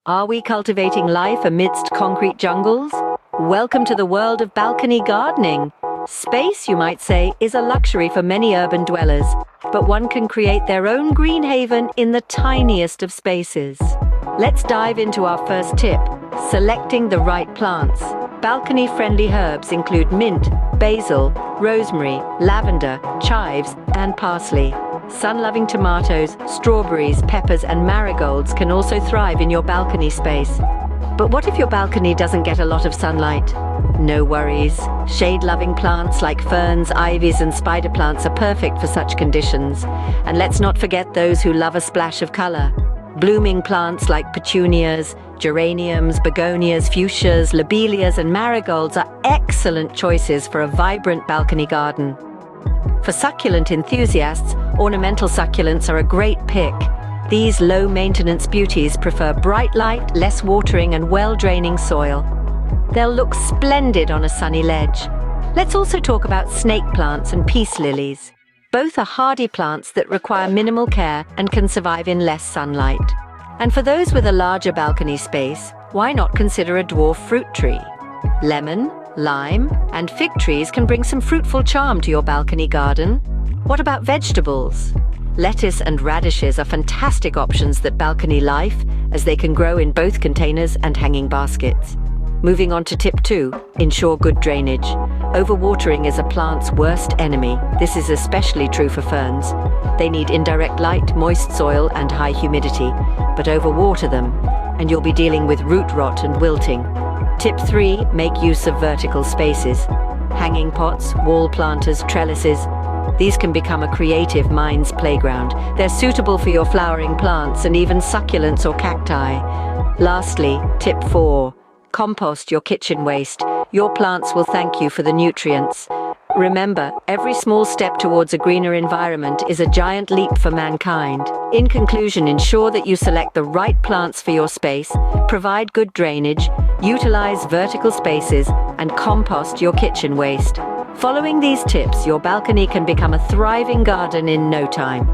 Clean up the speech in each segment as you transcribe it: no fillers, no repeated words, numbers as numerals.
Are we cultivating life amidst concrete jungles? Welcome to the world of balcony gardening. Space, you might say, is a luxury for many urban dwellers, but one can create their own green haven in the tiniest of spaces. Let's dive into our first tip: selecting the right plants. Balcony-friendly herbs include mint, basil, rosemary, lavender, chives, and parsley. Sun-loving tomatoes, strawberries, peppers, and marigolds can also thrive in your balcony space. But what if your balcony doesn't get a lot of sunlight? No worries. Shade-loving plants like ferns, ivies, and spider plants are perfect for such conditions. And let's not forget those who love a splash of color. Blooming plants like petunias, geraniums, begonias, fuchsias, lobelias, and marigolds are excellent choices for a vibrant balcony garden. For succulent enthusiasts, ornamental succulents are a great pick. These low-maintenance beauties prefer bright light, less watering, and well-draining soil. They'll look splendid on a sunny ledge. Let's also talk about snake plants and peace lilies. Both are hardy plants that require minimal care and can survive in less sunlight. And for those with a larger balcony space, why not consider a dwarf fruit tree? Lemon, lime, and fig trees can bring some fruitful charm to your balcony garden. What about vegetables? Lettuce and radishes are fantastic options that balcony life, as they can grow in both containers and hanging baskets. Moving on to tip 2, ensure good drainage. Overwatering is a plant's worst enemy. This is especially true for ferns. They need indirect light, moist soil, and high humidity, but overwater them, and you'll be dealing with root rot and wilting. Tip 3, make use of vertical spaces. Hanging pots, wall planters, trellises. These can become a creative mind's playground. They're suitable for your flowering plants and even succulents or cacti. Lastly, tip 4, compost your kitchen waste. Your plants will thank you for the nutrients. Remember, every small step towards a greener environment is a giant leap for mankind. In conclusion, ensure that you select the right plants for your space, provide good drainage, utilize vertical spaces, and compost your kitchen waste. Following these tips, your balcony can become a thriving garden in no time.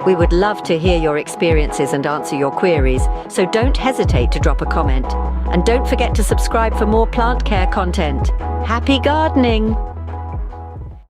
We would love to hear your experiences and answer your queries, so don't hesitate to drop a comment. And don't forget to subscribe for more plant care content. Happy gardening!